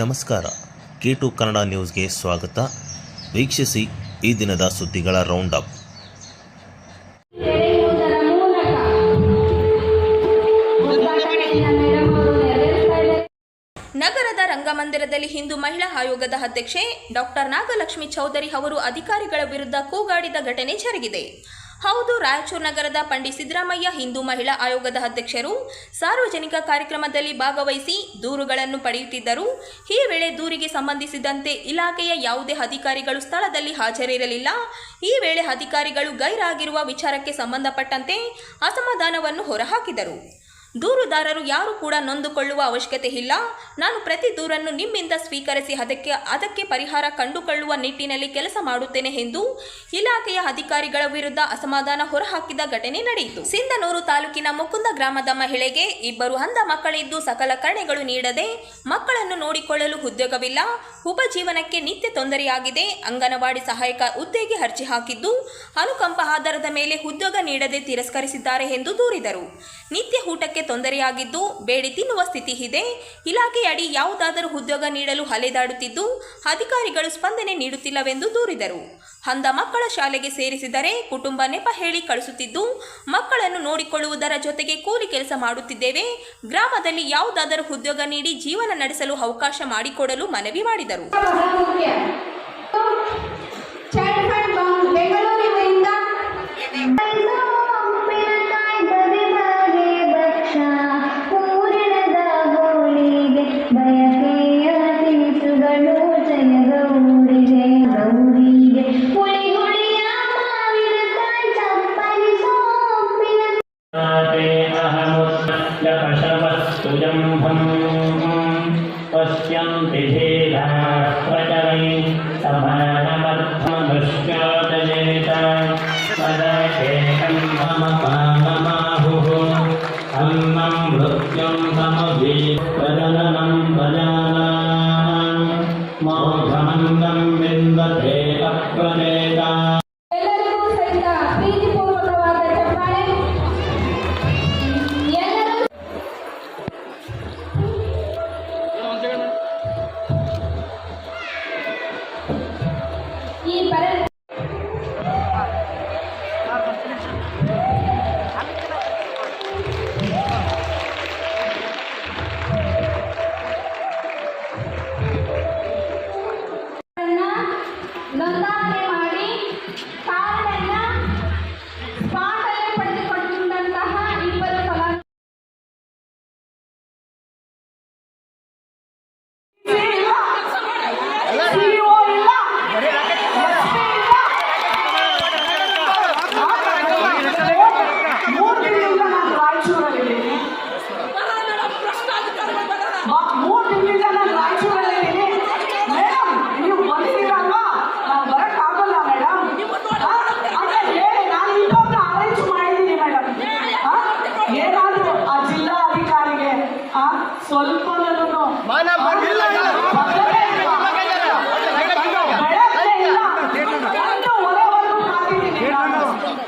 ನಮಸ್ಕಾರ. K2 ಕನ್ನಡ ನ್ಯೂಸ್ಗೆ ಸ್ವಾಗತ. ವೀಕ್ಷಿಸಿ ಈ ದಿನದ ಸುದ್ದಿಗಳ ರೌಂಡ್ ಅಪ್. ನಗರದ ರಂಗಮಂದಿರದಲ್ಲಿ ಹಿಂದೂ ಮಹಿಳಾ ಆಯೋಗದ ಅಧ್ಯಕ್ಷೆ ಡಾಕ್ಟರ್ ನಾಗಲಕ್ಷ್ಮಿ ಚೌಧರಿ ಅವರು ಅಧಿಕಾರಿಗಳ ವಿರುದ್ಧ ಕೂಗಾಡಿದ ಘಟನೆ ಜರುಗಿದೆ. ಹೌದು, ರಾಯಚೂರು ನಗರದ ಪಂಡಿತ್ ಸಿದ್ದರಾಮಯ್ಯ ಹಿಂದೂ ಮಹಿಳಾ ಆಯೋಗದ ಅಧ್ಯಕ್ಷರು ಸಾರ್ವಜನಿಕ ಕಾರ್ಯಕ್ರಮದಲ್ಲಿ ಭಾಗವಹಿಸಿ ದೂರುಗಳನ್ನು ಪಡೆಯುತ್ತಿದ್ದರು. ಈ ವೇಳೆ ದೂರಿಗೆ ಸಂಬಂಧಿಸಿದಂತೆ ಇಲಾಖೆಯ ಯಾವುದೇ ಅಧಿಕಾರಿಗಳು ಸ್ಥಳದಲ್ಲಿ ಹಾಜರಿರಲಿಲ್ಲ. ಈ ವೇಳೆ ಅಧಿಕಾರಿಗಳು ಗೈರಾಗಿರುವ ವಿಚಾರಕ್ಕೆ ಸಂಬಂಧಪಟ್ಟಂತೆ ಅಸಮಾಧಾನವನ್ನು ಹೊರಹಾಕಿದರು. ದೂರುದಾರರು ಯಾರು ಕೂಡ ನೊಂದುಕೊಳ್ಳುವ ಅವಶ್ಯಕತೆ ಇಲ್ಲ. ನಾನು ಪ್ರತಿ ದೂರನ್ನು ನಿಮ್ಮಿಂದ ಸ್ವೀಕರಿಸಿ ಅದಕ್ಕೆ ಪರಿಹಾರ ಕಂಡುಕೊಳ್ಳುವ ನಿಟ್ಟಿನಲ್ಲಿ ಕೆಲಸ ಮಾಡುತ್ತೇನೆ ಎಂದು ಇಲಾಖೆಯ ಅಧಿಕಾರಿಗಳ ವಿರುದ್ಧ ಅಸಮಾಧಾನ ಹೊರಹಾಕಿದ ಘಟನೆ ನಡೆಯಿತು. ಸಿಂಧನೂರು ತಾಲೂಕಿನ ಮುಕುಂದ ಗ್ರಾಮದ ಮಹಿಳೆಗೆ 2 ಅಂಧ ಮಕ್ಕಳಿದ್ದು ಸಲಕರಣೆಗಳು ನೀಡದೆ ಮಕ್ಕಳನ್ನು ನೋಡಿಕೊಳ್ಳಲು ಉದ್ಯೋಗವಿಲ್ಲ. ಉಪಜೀವನಕ್ಕೆ ನಿತ್ಯ ತೊಂದರೆಯಾಗಿದೆ. ಅಂಗನವಾಡಿ ಸಹಾಯಕ ಹುದ್ದೆಗೆ ಅರ್ಜಿ ಹಾಕಿದ್ದು ಅನುಕಂಪ ಆಧಾರದ ಮೇಲೆ ಉದ್ಯೋಗ ನೀಡದೆ ತಿರಸ್ಕರಿಸಿದ್ದಾರೆ ಎಂದು ದೂರಿದರು. ನಿತ್ಯ ಊಟಕ್ಕೆ ತೊಂದರೆಯಾಗಿದ್ದು ಬೇಡಿ ತಿನ್ನುವ ಸ್ಥಿತಿ ಇದೆ. ಇಲಾಖೆಯಡಿ ಯಾವುದಾದರೂ ಉದ್ಯೋಗ ನೀಡಲು ಅಲೆದಾಡುತ್ತಿದ್ದು ಅಧಿಕಾರಿಗಳು ಸ್ಪಂದನೆ ನೀಡುತ್ತಿಲ್ಲವೆಂದು ದೂರಿದರು. ಅಂಧ ಮಕ್ಕಳ ಶಾಲೆಗೆ ಸೇರಿಸಿದರೆ ಕುಟುಂಬ ನೆಪ ಹೇಳಿ ಕಳಿಸುತ್ತಿದ್ದು ಮಕ್ಕಳನ್ನು ನೋಡಿಕೊಳ್ಳುವುದರ ಜೊತೆಗೆ ಕೂಲಿ ಕೆಲಸ ಮಾಡುತ್ತಿದ್ದೇವೆ. ಗ್ರಾಮದಲ್ಲಿ ಯಾವುದಾದರೂ ಉದ್ಯೋಗ ನೀಡಿ ಜೀವನ ನಡೆಸಲು ಅವಕಾಶ ಮಾಡಿಕೊಡಲು ಮನವಿ ಮಾಡಿದರು. पश्यन्ति धेराः प्रचरै समानमर्थमदश्चातयेत पदकेकं मम पानमाहुः अन्नं मृत्युं समवीप्रजननं प्रजानां मौघमन्दं विन्दते अप्रदेता. ನೋಂದಣಿ ಮಾಡಿ ಕಾರ್ಡನ್ನ ಸ್ಪಾಟಲ್ಲಿ ಪಡೆದುಕೊಂಡಂತಹ 2 ಫಲಾನುಭವಿಗಳು ಸ್ವಲ್ಪ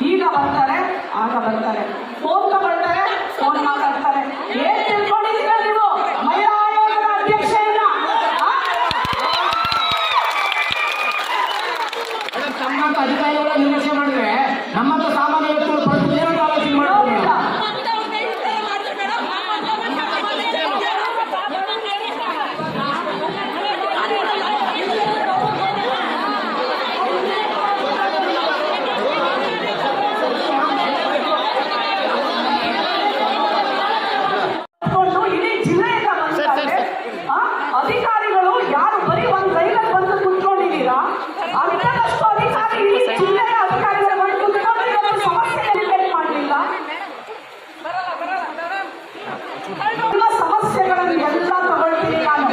ಈಗ ಬರ್ತಾರೆ, ಆಗ ಬರ್ತಾರೆ, ಫೋನ್ ತಗೊಳ್ತಾರೆ, ಫೋನ್ ಮಾತಾಡ್ತಾರೆ. ಏನ್ ತಿಳ್ಕೊಂಡಿದ್ದೀರಾ ನೀವು ಮಹಿಳಾ ಆಯೋಗದ ಅಧ್ಯಕ್ಷೆಯನ್ನ? ನಮ್ಮಂತ ಅಧಿಕಾರಿಗಳ ನಿರ್ಲಕ್ಷ್ಯ ಮಾಡಿದ್ರೆ ನಮ್ಮಂತ ಸಾಮಾನ್ಯ ವ್ಯಕ್ತಿಗಳು ಆಲೋಚನೆ ಮಾಡೋದಿಲ್ಲ. ಅಧಿಕಾರಿಗಳು ಯಾರು ಬರೀ ಒಂದು ರೈಲಲ್ಲಿ ಬಂದು ಕುತ್ಕೊಂಡಿದ್ದೀರಾ, ಅಂತಷ್ಟು ಅಧಿಕಾರಿ ಜಿಲ್ಲೆಯ ಅಧಿಕಾರಿಗಳು ಬಂದು ಕುತ್ಕೊಂಡು ಸಮಸ್ಯೆ ಮಾಡಲಿಲ್ಲ. ಎಲ್ಲ ಸಮಸ್ಯೆಗಳನ್ನು ಎಲ್ಲ ತಗೊಳ್ತೀನಿ ನಾನು.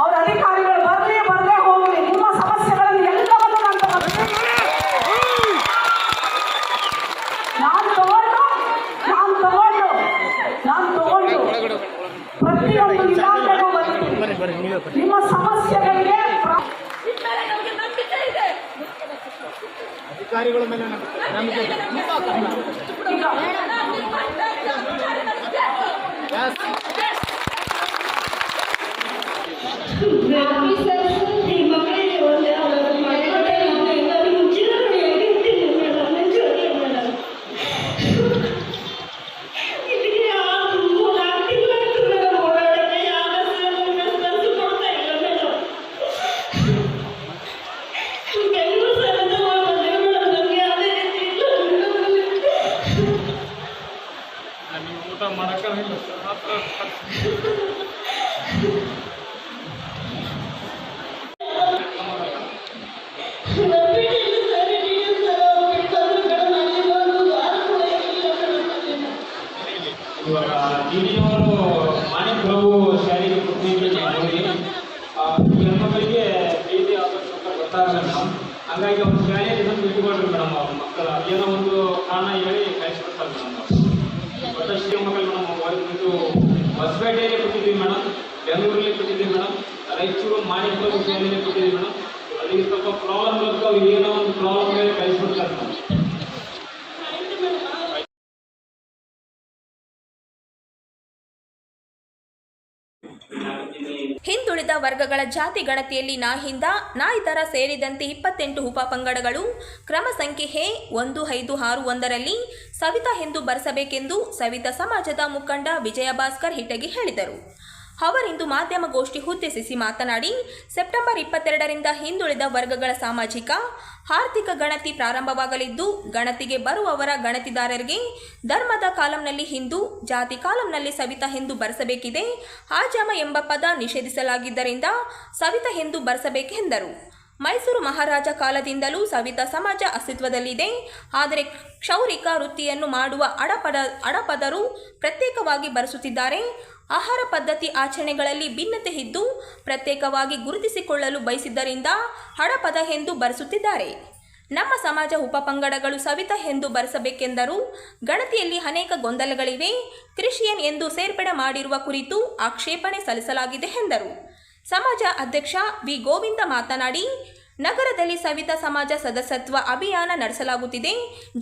ಅವ್ರ ಅಧಿಕಾರಿಗಳು ಬರದೇ ಹೋಗಲಿ, ನಿಮ್ಮ ಸಮಸ್ಯೆಗಳನ್ನು ಎಲ್ಲವನ್ನು ನಾನು ತಗೊಂಡು ಪ್ರತಿಯೊಂದು ಇಲಾಖೆಗೂ ನಿಮ್ಮ ಸಮಸ್ಯೆಗಳಿಗೆ ಅಧಿಕಾರಿಗಳ ಮೇಲೆ ನಂಬಿಕೆ Yes. ಮಾಡೋಕ್ಕಾಗಿಲ್ಲ ಇವಾಗ ಡಿಡಿಯವರು ಮಾಣಿಕ್ ಪ್ರಭು ಶಾಲೆಗೆ ಕೊಟ್ಟಿದ್ದು ಹೋಗಿ ಹೆಣ್ಮಕ್ಳಿಗೆ ಪ್ರೀತಿ ಆಗೋದು ಸ್ವಲ್ಪ ಗೊತ್ತಾಗಲ್ಲ ಮೇಡಮ್. ಹಾಗಾಗಿ ಅವ್ರ ಶಾಲೆಯಲ್ಲಿ ಇದನ್ನು ಬಿಟ್ಟುಕೊಡ್ರಿ ಮೇಡಮ್. ಅವ್ರ ಮಕ್ಕಳು ಏನೋ ಒಂದು ಕಾರಣ ಹೇಳಿ ಕಳಿಸ್ಕೊಡ್ತಾರೆ ಮೇಡಮ್. ಮತ್ತಷ್ಟು ಮಕ್ಕಳು ಮೇಡಮ್ ಇದು ಹೊಸಪೇಟೆಯಲ್ಲಿ ಕೊಟ್ಟಿದ್ದೀವಿ ಮೇಡಮ್, ಬೆಂಗಳೂರಲ್ಲಿ ಕೊಟ್ಟಿದ್ದೀವಿ ಮೇಡಮ್, ರಾಯಚೂರು ಮಾಣಿಕ್ ಪ್ರಭು ಶಾಲೆಯಲ್ಲಿ ಕೊಟ್ಟಿದ್ದೀವಿ ಮೇಡಮ್. ಅಲ್ಲಿಗೆ ಸ್ವಲ್ಪ ಪ್ರಾಬ್ಲಮ್ ಇರುತ್ತೆ, ಅವ್ರಿಗೆ ಏನೋ ಒಂದು ಪ್ರಾಬ್ಲಮ್ ಹೇಳಿ ಕಳಿಸ್ಕೊಡ್ತಾರೆ ಮೇಡಮ್. ಹಿಂದುಳಿದ ವರ್ಗಗಳ ಜಾತಿ ಗಣತಿಯಲ್ಲಿ ನಾ ಹಿಂದ ನಾ ಇತರ ಸೇರಿದಂತೆ 28 ಉಪಪಂಗಡಗಳು ಕ್ರಮ ಸಂಖ್ಯೆ ಹೆ 1561ರಲ್ಲಿ ಸವಿತಾ ಎಂದು ಬರೆಸಬೇಕೆಂದು ಸವಿತಾ ಸಮಾಜದ ಮುಖಂಡ ವಿಜಯ ಭಾಸ್ಕರ್ ಹಿಟಗಿ ಹೇಳಿದರು. ಅವರಿಂದು ಮಾಧ್ಯಮಗೋಷ್ಠಿ ಉದ್ದೇಶಿಸಿ ಮಾತನಾಡಿ, ಸೆಪ್ಟೆಂಬರ್ 22ರಿಂದ ಹಿಂದುಳಿದ ವರ್ಗಗಳ ಸಾಮಾಜಿಕ ಆರ್ಥಿಕ ಗಣತಿ ಪ್ರಾರಂಭವಾಗಲಿದ್ದು, ಗಣತಿಗೆ ಬರುವವರ ಗಣತಿದಾರರಿಗೆ ಧರ್ಮದ ಕಾಲಂನಲ್ಲಿ ಹಿಂದೂ, ಜಾತಿ ಕಾಲಂನಲ್ಲಿ ಸವಿತಾ ಎಂದು ಬರೆಸಬೇಕಿದೆ. ಆಜಾಮ ಎಂಬ ಪದ ನಿಷೇಧಿಸಲಾಗಿದ್ದರಿಂದ ಸವಿತಾ ಎಂದು ಬರೆಸಬೇಕೆಂದರು. ಮೈಸೂರು ಮಹಾರಾಜ ಕಾಲದಿಂದಲೂ ಸವಿತಾ ಸಮಾಜ ಅಸ್ತಿತ್ವದಲ್ಲಿದೆ. ಆದರೆ ಕ್ಷೌರಿಕ ವೃತ್ತಿಯನ್ನು ಮಾಡುವ ಅಡಪದರು ಪ್ರತ್ಯೇಕವಾಗಿ ಬರೆಸುತ್ತಿದ್ದಾರೆ. ಆಹಾರ ಪದ್ಧತಿ ಆಚರಣೆಗಳಲ್ಲಿ ಭಿನ್ನತೆ ಇದ್ದು ಪ್ರತ್ಯೇಕವಾಗಿ ಗುರುತಿಸಿಕೊಳ್ಳಲು ಬಯಸಿದ್ದರಿಂದ ಹಡಪದ ಎಂದು ಬರೆಸುತ್ತಿದ್ದಾರೆ. ನಮ್ಮ ಸಮಾಜ ಉಪಪಂಗಡಗಳು ಸವಿತಾ ಎಂದು ಬರೆಸಬೇಕೆಂದರು. ಗಣತಿಯಲ್ಲಿ ಅನೇಕ ಗೊಂದಲಗಳಿವೆ. ಕ್ರಿಶ್ಚಿಯನ್ ಎಂದು ಸೇರ್ಪಡೆ ಮಾಡಿರುವ ಕುರಿತು ಆಕ್ಷೇಪಣೆ ಸಲ್ಲಿಸಲಾಗಿದೆ ಎಂದರು. ಸಮಾಜ ಅಧ್ಯಕ್ಷ ವಿ ಗೋವಿಂದ ಮಾತನಾಡಿ, ನಗರದಲ್ಲಿ ಸವಿತಾ ಸಮಾಜ ಸದಸ್ಯತ್ವ ಅಭಿಯಾನ ನಡೆಸಲಾಗುತ್ತಿದೆ.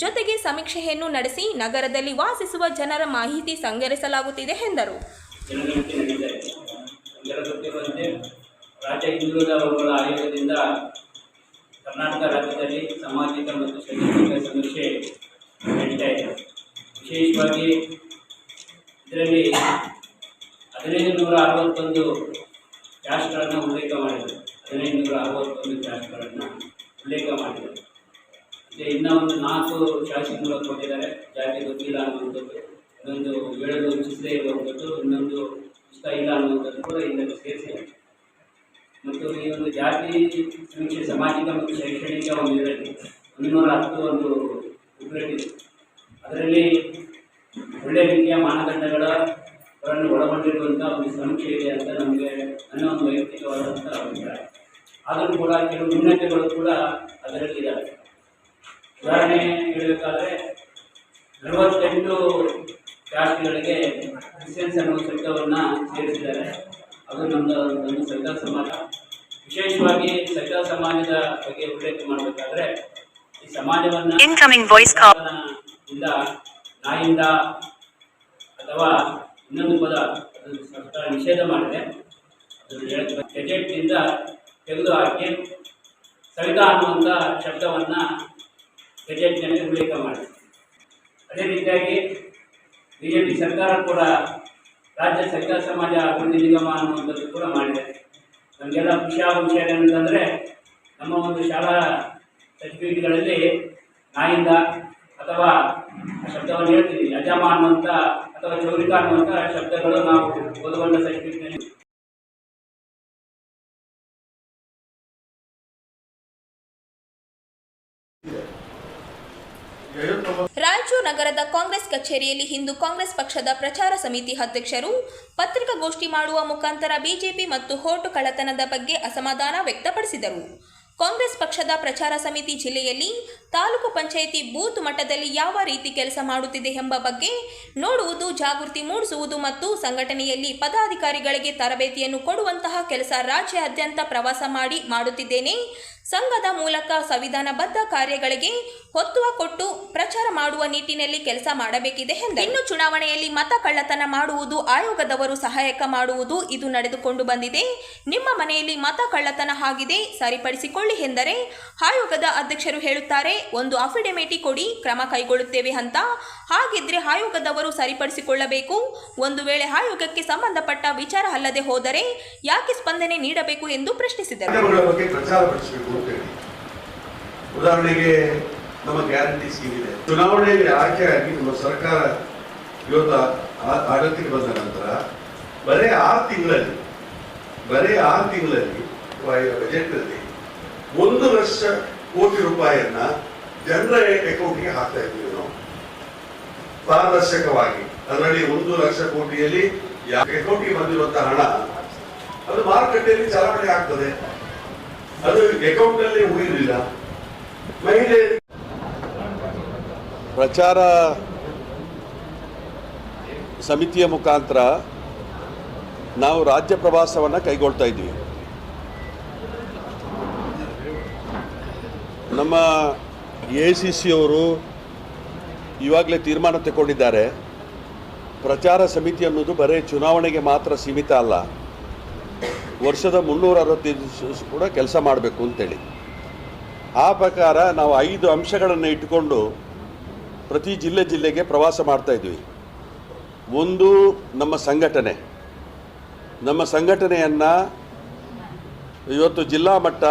ಜೊತೆಗೆ ಸಮೀಕ್ಷೆಯನ್ನು ನಡೆಸಿ ನಗರದಲ್ಲಿ ವಾಸಿಸುವ ಜನರ ಮಾಹಿತಿ ಸಂಗ್ರಹಿಸಲಾಗುತ್ತಿದೆ ಎಂದರು. ಜನಗಣತಿ ನಡೀತಾ ಇದೆ. ನಮಗೆಲ್ಲ ಗೊತ್ತಿರುವಂತೆ ರಾಜ್ಯ ಹಿಂದುಳಿದ ವರ್ಗಗಳ ಆಯೋಗದಿಂದ ಕರ್ನಾಟಕ ರಾಜ್ಯದಲ್ಲಿ ಸಾಮಾಜಿಕ ಮತ್ತು ಶೈಕ್ಷಣಿಕ ಸಮೀಕ್ಷೆ ನಡೀತಾ ಇದೆ. ವಿಶೇಷವಾಗಿ ಇದರಲ್ಲಿ 1561 ಕ್ಯಾಸ್ಟ್ಗಳನ್ನು ಉಲ್ಲೇಖ ಮಾಡಿದರು. 1561 ಕ್ಯಾಸ್ಟ್ಗಳನ್ನು ಉಲ್ಲೇಖ ಮಾಡಿದರು. ಇನ್ನೂ ಒಂದು 4 ಶಾಸನಗಳು ಕೊಟ್ಟಿದ್ದಾರೆ. ಜಾತಿ ಗೊತ್ತಿಲ್ಲ ಅನ್ನುವಂಥದ್ದು, ಇನ್ನೊಂದು ಹೇಳಲು ಇಚ್ಛಿಸದೇ ಇರುವಂಥದ್ದು, ಇನ್ನೊಂದು ಇಷ್ಟ ಇಲ್ಲ ಅನ್ನುವಂಥದ್ದು ಕೂಡ ಇದನ್ನು ಸೇರಿಸಿದೆ. ಮತ್ತು ಈ ಒಂದು ಜಾತಿ ಸಮೀಕ್ಷೆ ಸಾಮಾಜಿಕ ಮತ್ತು ಶೈಕ್ಷಣಿಕ ಒಂದು ಇದರಲ್ಲಿ 110 ಒಂದು ಉಗ್ರತೆ ಇದೆ. ಅದರಲ್ಲಿ ಒಳ್ಳೆಯ ರೀತಿಯ ಮಾನದಂಡಗಳನ್ನು ಒಳಗೊಂಡಿರುವಂಥ ಒಂದು ಸಮೀಕ್ಷೆ ಇದೆ ಅಂತ ನಮಗೆ ನನ್ನ ಒಂದು ವೈಯಕ್ತಿಕವಾದಂಥ ಅಭಿಪ್ರಾಯ. ಆದರೂ ಕೂಡ ಕೆಲವು ನ್ಯೂನತೆಗಳು ಕೂಡ ಅದರಲ್ಲಿ ಇದ್ದಾವೆ. ಉದಾಹರಣೆ ಹೇಳಬೇಕಾದ್ರೆ 48 ಕ್ಯಾಸ್ಟ್ಗಳಿಗೆ ಕ್ರಿಶ್ಚಿಯನ್ಸ್ ಅನ್ನೋ ಶಬ್ದವನ್ನು ಸೇರಿಸಿದ್ದಾರೆ. ಅದು ನಮ್ಮ ಸವಿತಾ ಸಮಾಜ. ವಿಶೇಷವಾಗಿ ಸವಿತಾ ಸಮಾಜದ ಬಗ್ಗೆ ಉಲ್ಲೇಖ ಮಾಡಬೇಕಾದ್ರೆ ಈ ಸಮಾಜವನ್ನು ನಾಯಿಂದ ಅಥವಾ ಇನ್ನೊಂದು ಪದ ಅದು ಸರ್ಕಾರ ನಿಷೇಧ ಮಾಡಿದೆ. ಅದನ್ನು ಗೆಜೆಟ್ನಿಂದ ತೆಗೆದು ಹಾಕಿ ಸವಿತಾ ಅನ್ನುವಂಥ ಶಬ್ದವನ್ನು ಗೆಜೆಟ್ನಲ್ಲಿ ಉಲ್ಲೇಖ ಮಾಡಿದೆ. ಅದೇ ರೀತಿಯಾಗಿ ಬಿಜೆಪಿ ಸರ್ಕಾರ ಕೂಡ ರಾಜ್ಯ ಸವಿತಾ ಸಮಾಜ ಅಭಿವೃದ್ಧಿ ನಿಗಮ ಅನ್ನುವಂಥದ್ದು ಕೂಡ ಮಾಡಿದೆ. ನಮಗೆಲ್ಲ ಖುಷಿಯಾಗುವ ವಿಷಯ ಏನಂತಂದರೆ, ನಮ್ಮ ಒಂದು ಶಾಲಾ ಸರ್ಟಿಫಿಕೇಟ್ಗಳಲ್ಲಿ ನಾಯಿಂದ ಅಥವಾ ಶಬ್ದವನ್ನು ಹೇಳ್ತೀವಿ, ಅಜಾಮ ಅನ್ನುವಂಥ ಅಥವಾ ಚೌರಿಕ ಅನ್ನುವಂಥ ಶಬ್ದಗಳು ನಾವು ಓದುವಂಥ ಸರ್ಟಿಫಿಕೇಟ್ನಲ್ಲಿ ರಾಯಚೂರು ನಗರದ ಕಾಂಗ್ರೆಸ್ ಕಚೇರಿಯಲ್ಲಿ ಇಂದು ಕಾಂಗ್ರೆಸ್ ಪಕ್ಷದ ಪ್ರಚಾರ ಸಮಿತಿ ಅಧ್ಯಕ್ಷರು ಪತ್ರಿಕಾಗೋಷ್ಠಿ ಮಾಡುವ ಮುಖಾಂತರ ಬಿಜೆಪಿ ಮತ್ತು ಹೋಟು ಕಳ್ಳತನದ ಬಗ್ಗೆ ಅಸಮಾಧಾನ ವ್ಯಕ್ತಪಡಿಸಿದರು. ಕಾಂಗ್ರೆಸ್ ಪಕ್ಷದ ಪ್ರಚಾರ ಸಮಿತಿ ಜಿಲ್ಲೆಯಲ್ಲಿ ತಾಲೂಕು ಪಂಚಾಯಿತಿ ಬೂತ್ ಮಟ್ಟದಲ್ಲಿ ಯಾವ ರೀತಿ ಕೆಲಸ ಮಾಡುತ್ತಿದೆ ಎಂಬ ಬಗ್ಗೆ ನೋಡುವುದು, ಜಾಗೃತಿ ಮೂಡಿಸುವುದು ಮತ್ತು ಸಂಘಟನೆಯಲ್ಲಿ ಪದಾಧಿಕಾರಿಗಳಿಗೆ ತರಬೇತಿಯನ್ನು ಕೊಡುವಂತಹ ಕೆಲಸ ರಾಜ್ಯಾದ್ಯಂತ ಪ್ರವಾಸ ಮಾಡುತ್ತಿದ್ದೇನೆ. ಸಂಘದ ಮೂಲಕ ಸಂವಿಧಾನಬದ್ಧ ಕಾರ್ಯಗಳಿಗೆ ಒತ್ತು ಕೊಟ್ಟು ಪ್ರಚಾರ ಮಾಡುವ ನಿಟ್ಟಿನಲ್ಲಿ ಕೆಲಸ ಮಾಡಬೇಕಿದೆ ಎಂದರು. ಇನ್ನು ಚುನಾವಣೆಯಲ್ಲಿ ಮತ ಕಳ್ಳತನ ಮಾಡುವುದು, ಆಯೋಗದವರು ಸಹಾಯಕ ಮಾಡುವುದು ಇದು ನಡೆದುಕೊಂಡು ಬಂದಿದೆ. ನಿಮ್ಮ ಮನೆಯಲ್ಲಿ ಮತ ಕಳ್ಳತನ ಆಗಿದೆ, ಸರಿಪಡಿಸಿಕೊಳ್ಳಿ ಎಂದರೆ ಆಯೋಗದ ಅಧ್ಯಕ್ಷರು ಹೇಳುತ್ತಾರೆ, ಒಂದು ಅಫಿಡವಿಟ್ ಕೊಡಿ, ಕ್ರಮ ಕೈಗೊಳ್ಳುತ್ತೇವೆ ಅಂತ. ಹಾಗಿದ್ರೆ ಆಯೋಗದವರು ಸರಿಪಡಿಸಿಕೊಳ್ಳಬೇಕು. ಒಂದು ವೇಳೆ ಆಯೋಗಕ್ಕೆ ಸಂಬಂಧಪಟ್ಟ ವಿಚಾರ ಅಲ್ಲದೆ ಹೋದರೆ ಯಾಕೆ ಸ್ಪಂದನೆ ನೀಡಬೇಕು ಎಂದು ಪ್ರಶ್ನಿಸಿದರು. ಉದಾಹರಣೆಗೆ ನಮ್ಮ ಗ್ಯಾರಂಟಿ ಸ್ಕೀಮ್ ಇದೆ. ಚುನಾವಣೆಯಲ್ಲಿ ಆಯ್ಕೆಯಾಗಿ ನಮ್ಮ ಸರ್ಕಾರ ಇವತ್ತು ಆಡಳಿತಕ್ಕೆ ಬಂದ ನಂತರ ಬರೀ 6 ತಿಂಗಳಲ್ಲಿ ಬಜೆಟ್ನಲ್ಲಿ 1 ಲಕ್ಷ ಕೋಟಿ ರೂಪಾಯಿಯನ್ನ ಜನರ ಅಕೌಂಟ್ಗೆ ಹಾಕ್ತಾ ಇದ್ದೀವಿ ನಾವು ಪಾರದರ್ಶಕವಾಗಿ. ಅದರಲ್ಲಿ 1 ಲಕ್ಷ ಕೋಟಿಯಲ್ಲಿ ಅಕೌಂಟ್ಗೆ ಬಂದಿರುವಂತಹ ಹಣ ಅದು ಮಾರುಕಟ್ಟೆಯಲ್ಲಿ ಚಲಾವಣೆ ಆಗ್ತದೆ, ಅದು ಅಕೌಂಟ್ ನಲ್ಲಿ ಉಳಿಯುವುದಿಲ್ಲ. ಮಹಿಳೆ ಪ್ರಚಾರ ಸಮಿತಿಯ ಮುಖಾಂತರ ನಾವು ರಾಜ್ಯ ಪ್ರವಾಸವನ್ನು ಕೈಗೊಳ್ತಾ ಇದ್ದೀವಿ. ನಮ್ಮ AICC ಅವರು ಇವಾಗಲೇ ತೀರ್ಮಾನ ತಗೊಂಡಿದ್ದಾರೆ, ಪ್ರಚಾರ ಸಮಿತಿ ಅನ್ನೋದು ಬರೀ ಚುನಾವಣೆಗೆ ಮಾತ್ರ ಸೀಮಿತ ಅಲ್ಲ, ವರ್ಷದ 365 ದಿವಸ ಕೂಡ ಕೆಲಸ ಮಾಡಬೇಕು ಅಂತೇಳಿ. ಆ ಪ್ರಕಾರ ನಾವು 5 ಅಂಶಗಳನ್ನು ಇಟ್ಟುಕೊಂಡು ಪ್ರತಿ ಜಿಲ್ಲೆಗೆ ಪ್ರವಾಸ ಮಾಡ್ತಾ ಇದ್ವಿ. ಒಂದು, ನಮ್ಮ ಸಂಘಟನೆಯನ್ನು ಇವತ್ತು ಜಿಲ್ಲಾ ಮಟ್ಟ,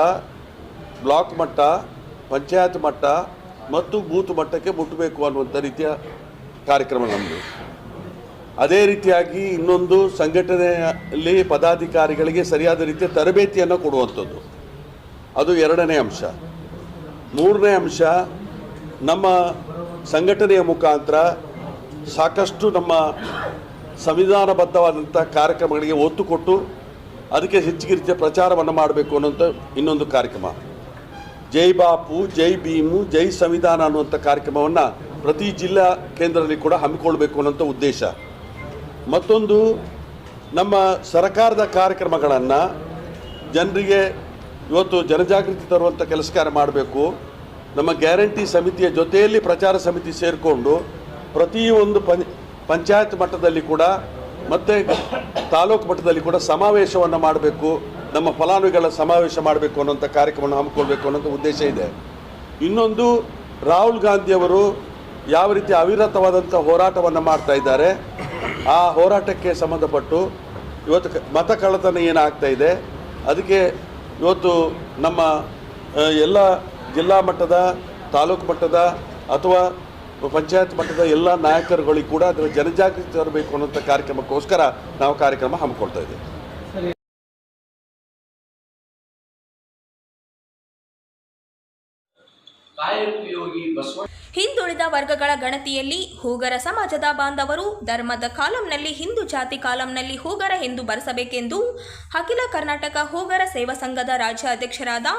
ಬ್ಲಾಕ್ ಮಟ್ಟ, ಪಂಚಾಯತ್ ಮಟ್ಟ ಮತ್ತು ಬೂತ್ ಮಟ್ಟಕ್ಕೆ ಮುಟ್ಟಬೇಕು ಅನ್ನುವಂಥ ರೀತಿಯ ಕಾರ್ಯಕ್ರಮ ನಮ್ಮದು. ಅದೇ ರೀತಿಯಾಗಿ ಇನ್ನೊಂದು, ಸಂಘಟನೆಯಲ್ಲಿ ಪದಾಧಿಕಾರಿಗಳಿಗೆ ಸರಿಯಾದ ರೀತಿಯ ತರಬೇತಿಯನ್ನು ಕೊಡುವಂಥದ್ದು, ಅದು 2ನೇ ಅಂಶ. 3ನೇ ಅಂಶ, ನಮ್ಮ ಸಂಘಟನೆಯ ಮುಖಾಂತರ ಸಾಕಷ್ಟು ನಮ್ಮ ಸಂವಿಧಾನಬದ್ಧವಾದಂಥ ಕಾರ್ಯಕ್ರಮಗಳಿಗೆ ಒತ್ತು ಕೊಟ್ಟು ಅದಕ್ಕೆ ಹೆಚ್ಚಿನ ರೀತಿಯ ಪ್ರಚಾರವನ್ನು ಮಾಡಬೇಕು ಅನ್ನೋಂಥ ಇನ್ನೊಂದು ಕಾರ್ಯಕ್ರಮ. ಜೈ ಬಾಪು, ಜೈ ಭೀಮು, ಜೈ ಸಂವಿಧಾನ ಅನ್ನುವಂಥ ಕಾರ್ಯಕ್ರಮವನ್ನು ಪ್ರತಿ ಜಿಲ್ಲಾ ಕೇಂದ್ರದಲ್ಲಿ ಕೂಡ ಹಮ್ಮಿಕೊಳ್ಬೇಕು ಅನ್ನೋಂಥ ಉದ್ದೇಶ. ಮತ್ತೊಂದು, ನಮ್ಮ ಸರ್ಕಾರದ ಕಾರ್ಯಕ್ರಮಗಳನ್ನು ಜನರಿಗೆ ಇವತ್ತು ಜನಜಾಗೃತಿ ತರುವಂಥ ಕೆಲಸ ಕಾರ್ಯ ಮಾಡಬೇಕು. ನಮ್ಮ ಗ್ಯಾರಂಟಿ ಸಮಿತಿಯ ಜೊತೆಯಲ್ಲಿ ಪ್ರಚಾರ ಸಮಿತಿ ಸೇರಿಕೊಂಡು ಪ್ರತಿಯೊಂದು ಪಂಚಾಯತ್ ಮಟ್ಟದಲ್ಲಿ ಕೂಡ ಮತ್ತು ತಾಲೂಕು ಮಟ್ಟದಲ್ಲಿ ಕೂಡ ಸಮಾವೇಶವನ್ನು ಮಾಡಬೇಕು, ನಮ್ಮ ಫಲಾನುಭವಿಗಳ ಸಮಾವೇಶ ಮಾಡಬೇಕು ಅನ್ನೋಂಥ ಕಾರ್ಯಕ್ರಮವನ್ನು ಹಮ್ಮಿಕೊಳ್ಬೇಕು ಅನ್ನೋಂಥ ಉದ್ದೇಶ ಇದೆ. ಇನ್ನೊಂದು, ರಾಹುಲ್ ಗಾಂಧಿಯವರು ಯಾವ ರೀತಿ ಅವಿರತವಾದಂಥ ಹೋರಾಟವನ್ನು ಮಾಡ್ತಾ ಇದ್ದಾರೆ, ಆ ಹೋರಾಟಕ್ಕೆ ಸಂಬಂಧಪಟ್ಟು ಇವತ್ತು ಮತ ಕಳ್ಳತನ ಏನಾಗ್ತಾ ಇದೆ, ಅದಕ್ಕೆ ಇವತ್ತು ನಮ್ಮ ಎಲ್ಲ ಜಿಲ್ಲಾ ಮಟ್ಟದ, ತಾಲೂಕು ಮಟ್ಟದ ಅಥವಾ ಪಂಚಾಯತ್ ಮಟ್ಟದ ಎಲ್ಲ ನಾಯಕರುಗಳಿಗೆ ಕೂಡ ಅದರ ಜನಜಾಗೃತಿ ತರಬೇಕು ಅನ್ನೋಂಥ ಕಾರ್ಯಕ್ರಮಕ್ಕೋಸ್ಕರ ನಾವು ಕಾರ್ಯಕ್ರಮ ಹಮ್ಮಿಕೊಳ್ತಾ ಇದ್ದೇವೆ. ಹಿಂದುಳಿದ ವರ್ಗಗಳ ಗಣತಿಯಲ್ಲಿ ಹೂಗರ ಸಮಾಜದ ಬಾಂಧವರು ಧರ್ಮದ ಕಾಲಂನಲ್ಲಿ ಹಿಂದೂ ಜಾತಿ ಕಾಲಂನಲ್ಲಿ ಹೂಗರ ಎಂದು ಬರೆಸಬೇಕೆಂದು ಅಖಿಲ ಕರ್ನಾಟಕ ಹೂಗರ ಸೇವಾ ಸಂಘದ ರಾಜ್ಯ ಅಧ್ಯಕ್ಷರಾದ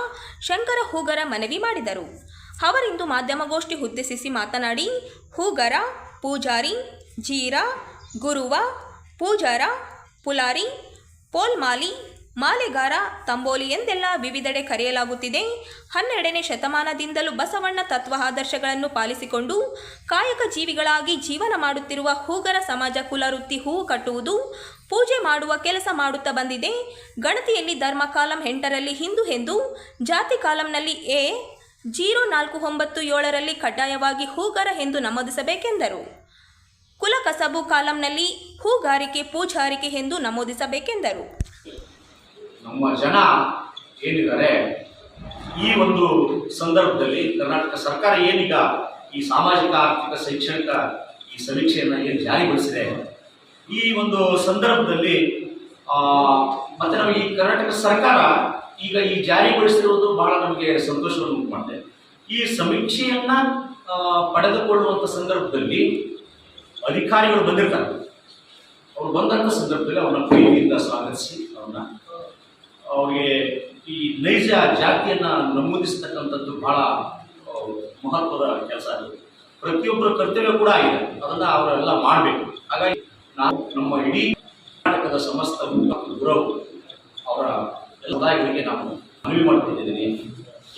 ಶಂಕರ ಹೂಗರ ಮನವಿ ಮಾಡಿದರು. ಅವರಿಂದು ಮಾಧ್ಯಮಗೋಷ್ಠಿ ಉದ್ದೇಶಿಸಿ ಮಾತನಾಡಿ, ಹೂಗರ, ಪೂಜಾರಿ, ಜೀರ, ಗುರುವ, ಪೂಜಾರ, ಪುಲಾರಿ, ಪೋಲ್ಮಾಲಿ, ಮಾಲೆಗಾರ, ತಂಬೋಲಿ ಎಂದೆಲ್ಲ ವಿವಿಧೆಡೆ ಕರೆಯಲಾಗುತ್ತಿದೆ. 12ನೇ ಶತಮಾನದಿಂದಲೂ ಬಸವಣ್ಣ ತತ್ವ ಆದರ್ಶಗಳನ್ನು ಪಾಲಿಸಿಕೊಂಡು ಕಾಯಕ ಜೀವಿಗಳಾಗಿ ಜೀವನ ಮಾಡುತ್ತಿರುವ ಹೂಗರ ಸಮಾಜ ಕುಲವೃತ್ತಿ ಹೂವು ಕಟ್ಟುವುದು, ಪೂಜೆ ಮಾಡುವ ಕೆಲಸ ಮಾಡುತ್ತಾ ಬಂದಿದೆ. ಗಣತಿಯಲ್ಲಿ ಧರ್ಮ ಕಾಲಂ 8ರಲ್ಲಿ ಹಿಂದೂ ಎಂದು, ಜಾತಿ ಕಾಲಂನಲ್ಲಿ 0497ರಲ್ಲಿ ಕಡ್ಡಾಯವಾಗಿ ಹೂಗರ ಎಂದು ನಮೂದಿಸಬೇಕೆಂದರು. ಕುಲ ಕಸಬು ಕಾಲಂನಲ್ಲಿ ಹೂಗಾರಿಕೆ, ಪೂಜಾರಿಕೆ ಎಂದು ನಮೂದಿಸಬೇಕೆಂದರು. ನಮ್ಮ ಜನ ಏನಿದ್ದಾರೆ, ಈ ಒಂದು ಸಂದರ್ಭದಲ್ಲಿ ಕರ್ನಾಟಕ ಸರ್ಕಾರ ಏನೀಗ ಈ ಸಾಮಾಜಿಕ, ಆರ್ಥಿಕ, ಶೈಕ್ಷಣಿಕ ಈ ಸಮೀಕ್ಷೆಯನ್ನು ಏನು ಜಾರಿಗೊಳಿಸಿದೆ, ಈ ಒಂದು ಸಂದರ್ಭದಲ್ಲಿ ಮತ್ತು ನಮಗೆ ಈ ಕರ್ನಾಟಕ ಸರ್ಕಾರ ಈಗ ಈ ಜಾರಿಗೊಳಿಸಿರುವುದು ಬಹಳ ನಮಗೆ ಸಂತೋಷವನ್ನು ಉಂಟು ಮಾಡಿದೆ. ಈ ಸಮೀಕ್ಷೆಯನ್ನು ಪಡೆದುಕೊಳ್ಳುವಂಥ ಸಂದರ್ಭದಲ್ಲಿ ಅಧಿಕಾರಿಗಳು ಬಂದಿರ್ತಾರೆ. ಅವರು ಬಂದಂಥ ಸಂದರ್ಭದಲ್ಲಿ ಅವ್ರನ್ನ ಪ್ರೀತಿಯಿಂದ ಸ್ವಾಗತಿಸಿ ಅವ್ರಿಗೆ ಈ ನೈಜ ಜಾತಿಯನ್ನು ನಮೂದಿಸ್ತಕ್ಕಂಥದ್ದು ಬಹಳ ಮಹತ್ವದ ಕೆಲಸ. ಅದು ಪ್ರತಿಯೊಬ್ಬರ ಕರ್ತವ್ಯ ಕೂಡ ಆಗಿದೆ, ಅದನ್ನು ಅವರೆಲ್ಲ ಮಾಡಬೇಕು. ಹಾಗಾಗಿ ನಾವು ನಮ್ಮ ಇಡೀ ಕರ್ನಾಟಕದ ಸಮಸ್ತ ಗುರವು ಅವರ ಸಮುದಾಯಗಳಿಗೆ ನಾವು ಮನವಿ ಮಾಡಿಕೊಂಡಿದ್ದೀನಿ.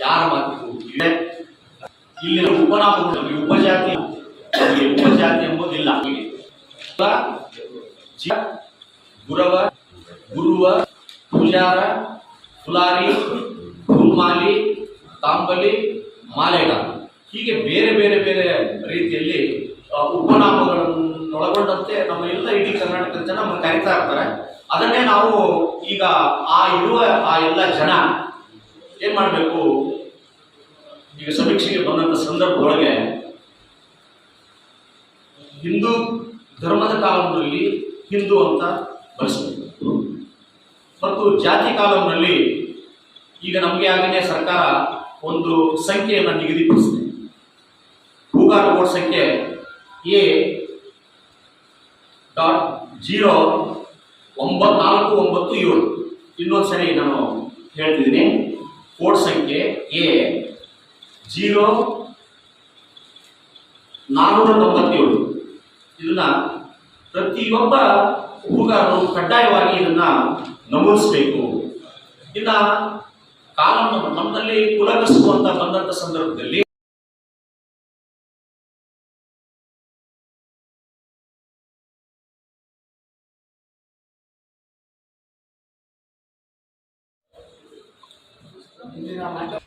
ಯಾರ ಮಾತಿಗೂ ಇದೆ, ಇಲ್ಲಿನ ಉಪನಾಮಗಳು ಉಪಜಾತಿ ಎಂಬುದಿಲ್ಲ. ಗುರವ, ಗುರುವ, ಪೂಜಾರ, ಪುಲಾರಿ, ಗುರುಮಾಲಿ, ತಾಂಬಲಿ, ಮಾಲೆಗಾರ, ಹೀಗೆ ಬೇರೆ ಬೇರೆ ಬೇರೆ ರೀತಿಯಲ್ಲಿ ಉಪನಾಮಗಳನ್ನೊಳಗೊಂಡಂತೆ ನಮ್ಮ ಎಲ್ಲ ಇಡೀ ಕರ್ನಾಟಕದ ಜನ ನಮ್ಮನ್ನು ಕರೀತಾ ಇರ್ತಾರೆ. ಅದನ್ನೇ ನಾವು ಈಗ ಆ ಎಲ್ಲ ಜನ ಏನು ಮಾಡಬೇಕು, ಈಗ ಸಮೀಕ್ಷೆಗೆ ಬಂದಂಥ ಸಂದರ್ಭದೊಳಗೆ ಹಿಂದೂ ಧರ್ಮದ ಕಾಲಂನಲ್ಲಿ ಹಿಂದೂ ಅಂತ ಬಳಸಬೇಕು ಮತ್ತು ಜಾತಿ ಕಾಲಂನಲ್ಲಿ ಈಗ ನಮಗೆ ಆಗಲೇ ಸರ್ಕಾರ ಒಂದು ಸಂಖ್ಯೆಯನ್ನು ನಿಗದಿಪಡಿಸಿದೆ. ಕೂಗಾರ ಕೋಡ್ ಸಂಖ್ಯೆ A.0497. ಇನ್ನೊಂದು ಸರಿ ನಾನು ಹೇಳ್ತಿದ್ದೀನಿ. ಕೋಡ್ ಸಂಖ್ಯೆ A0497. ಇದನ್ನ ಪ್ರತಿಯೊಬ್ಬ ಕೂಗಾರರು ಕಡ್ಡಾಯವಾಗಿ ಇದನ್ನ ನಮೂದಿಸಬೇಕು. ಇನ್ನ ಕಾನೂನು ನಮ್ಮಲ್ಲಿ ಕುಲಕಸಬು ಅಂತ ಬಂದಂತ ಸಂದರ್ಭದಲ್ಲಿ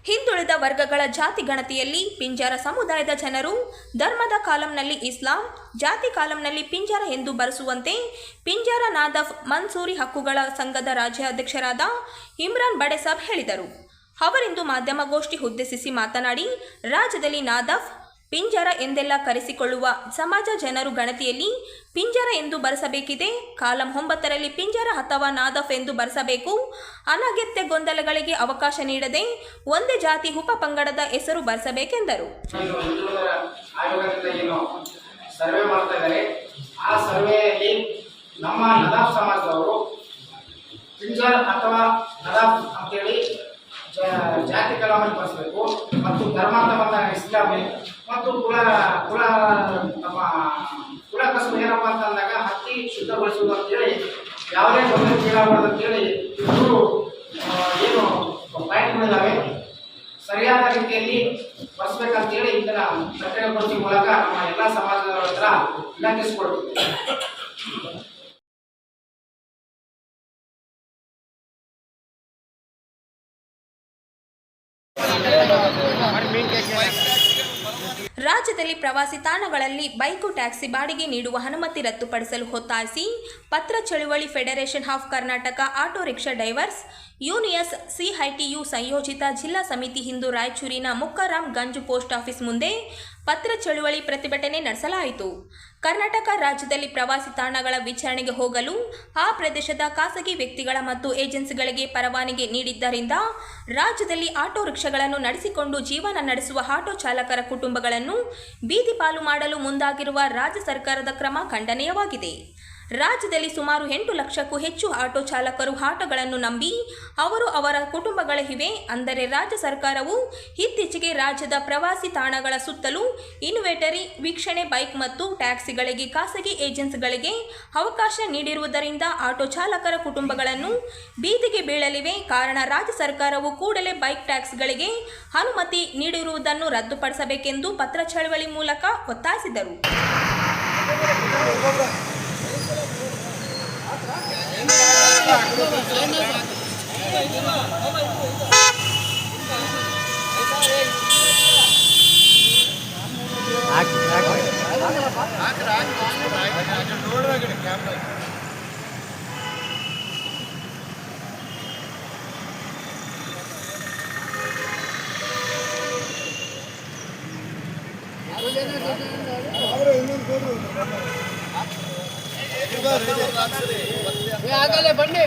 ಹಿಂದುಳಿದ ವರ್ಗಗಳ ಜಾತಿ ಗಣತಿಯಲ್ಲಿ ಪಿಂಜಾರ ಸಮುದಾಯದ ಜನರು ಧರ್ಮದ ಕಾಲಂನಲ್ಲಿ ಇಸ್ಲಾಂ, ಜಾತಿ ಕಾಲಂನಲ್ಲಿ ಪಿಂಜಾರ ಎಂದು ಬರೆಸುವಂತೆ ಪಿಂಜಾರ ನಾದಫ್ ಮನ್ಸೂರಿ ಹಕ್ಕುಗಳ ಸಂಘದ ರಾಜ್ಯಾಧ್ಯಕ್ಷರಾದ ಇಮ್ರಾನ್ ಬಡೆಸಾಬ್ ಹೇಳಿದರು. ಅವರಿಂದು ಮಾಧ್ಯಮಗೋಷ್ಠಿ ಉದ್ದೇಶಿಸಿ ಮಾತನಾಡಿ, ರಾಜ್ಯದಲ್ಲಿ ನಾದಫ್, ಪಿಂಜಾರ ಎಂದೆಲ್ಲ ಕರೆಸಿಕೊಳ್ಳುವ ಸಮಾಜ ಜನರು ಗಣತಿಯಲ್ಲಿ ಪಿಂಜಾರ ಎಂದು ಬರೆಸಬೇಕಿದೆ. ಕಾಲಂ 9ರಲ್ಲಿ ಪಿಂಜಾರ ಅಥವಾ ನಾದಫ್ ಎಂದು ಬರೆಸಬೇಕು. ಅನಗತ್ಯ ಗೊಂದಲಗಳಿಗೆ ಅವಕಾಶ ನೀಡದೆ ಒಂದೇ ಜಾತಿ ಉಪಪಂಗಡದ ಹೆಸರು ಬರೆಸಬೇಕೆಂದರು. ಆಯೋಗದಿಂದ ಏನು ಸರ್ವೆ ಮಾಡ್ತಾ ಇದ್ದಾರೆ, ಆ ಸರ್ವೆಯಲ್ಲಿ ನಮ್ಮ ನದಾಫ್ ಸಮಾಜದವರು ಪಿಂಜಾರ ಅಥವಾ ನದಾಫ್ ಅಂತೇಳಿ ಜಾತಿ ಕಲಾಮಲ್ಲಿ ಬಳಸಬೇಕು ಮತ್ತು ಧರ್ಮ ಅಂತ ಬಂದಾಗ ಇಸ್ಲಾಮಿ ಮತ್ತು ನಮ್ಮ ಕುಲ ಕಸಬು ಏನಪ್ಪ ಅಂತಂದಾಗ ಹತ್ತಿ ಶುದ್ಧಗೊಳಿಸುವುದು ಅಂತೇಳಿ ಯಾವುದೇ ಗೊಂದಲ ಕೀಳಾಗಬಾರ್ದು ಅಂತೇಳಿ ಇಬ್ಬರು ಏನು ಪಾಯಿಂಟ್ಗಳಿದ್ದಾವೆ ಸರಿಯಾದ ರೀತಿಯಲ್ಲಿ ಬಳಸಬೇಕಂತೇಳಿ ಇದನ್ನ ಪತ್ರಿಕಾಗೋಷ್ಠಿ ಮೂಲಕ ನಮ್ಮ ಎಲ್ಲ ಸಮಾಜದವರ ಹತ್ರ ವಿನಂತಿಸಿಕೊಳ್ತೀವಿ. ರಾಜ್ಯದಲ್ಲಿ ಪ್ರವಾಸಿ ತಾಣಗಳಲ್ಲಿ ಬೈಕು, ಟ್ಯಾಕ್ಸಿ ಬಾಡಿಗೆ ನೀಡುವ ಅನುಮತಿ ರದ್ದುಪಡಿಸಲು ಒತ್ತಾಯಿಸಿ ಪತ್ರ ಚಳುವಳಿ federation of Karnataka auto rickshaw drivers unions CITU ಸಂಯೋಜಿತ ಜಿಲ್ಲಾ ಸಮಿತಿ ಇಂದು ರಾಯಚೂರಿನ ಮುಕ್ಕಾರಾಮ್ ಗಂಜ್ ಪೋಸ್ಟ್ ಆಫೀಸ್ ಮುಂದೆ ಪತ್ರ ಚಳುವಳಿ ಪ್ರತಿಭಟನೆ ನಡೆಸಲಾಯಿತು. ಕರ್ನಾಟಕ ರಾಜ್ಯದಲ್ಲಿ ಪ್ರವಾಸಿ ತಾಣಗಳ ವಿಚಾರಣೆಗೆ ಹೋಗಲು ಆ ಪ್ರದೇಶದ ಖಾಸಗಿ ವ್ಯಕ್ತಿಗಳ ಮತ್ತು ಏಜೆನ್ಸಿಗಳಿಗೆ ಪರವಾನಗಿ ನೀಡಿದ್ದರಿಂದ ರಾಜ್ಯದಲ್ಲಿ ಆಟೋ ರಿಕ್ಷಾಗಳನ್ನು ನಡೆಸಿಕೊಂಡು ಜೀವನ ನಡೆಸುವ ಆಟೋ ಚಾಲಕರ ಕುಟುಂಬಗಳನ್ನು ಬೀದಿ ಪಾಲು ಮಾಡಲು ಮುಂದಾಗಿರುವ ರಾಜ್ಯ ಸರ್ಕಾರದ ಕ್ರಮ ಖಂಡನೀಯವಾಗಿದೆ. ರಾಜ್ಯದಲ್ಲಿ ಸುಮಾರು 8 ಲಕ್ಷಕ್ಕೂ ಹೆಚ್ಚು ಆಟೋ ಚಾಲಕರು ಆಟೋಗಳನ್ನು ನಂಬಿ ಅವರ ಕುಟುಂಬಗಳಿವೆ. ಅಂದರೆ ರಾಜ್ಯ ಸರ್ಕಾರವು ಇತ್ತೀಚೆಗೆ ರಾಜ್ಯದ ಪ್ರವಾಸಿ ತಾಣಗಳ ಸುತ್ತಲೂ ಇನ್ವೆಂಟರಿ ವೀಕ್ಷಣೆ ಬೈಕ್ ಮತ್ತು ಟ್ಯಾಕ್ಸಿಗಳಿಗೆ ಖಾಸಗಿ ಏಜೆನ್ಸಿಗಳಿಗೆ ಅವಕಾಶ ನೀಡಿರುವುದರಿಂದ ಆಟೋ ಚಾಲಕರ ಕುಟುಂಬಗಳನ್ನು ಬೀದಿಗೆ ಬೀಳಲಿವೆ. ಕಾರಣ ರಾಜ್ಯ ಸರ್ಕಾರವು ಕೂಡಲೇ ಬೈಕ್ ಟ್ಯಾಕ್ಸಿಗಳಿಗೆ ಅನುಮತಿ ನೀಡಿರುವುದನ್ನು ರದ್ದುಪಡಿಸಬೇಕೆಂದು ಪತ್ರ ಚಳವಳಿ ಮೂಲಕ ಒತ್ತಾಯಿಸಿದರು. ಆಗಲೇ ಬನ್ನಿ.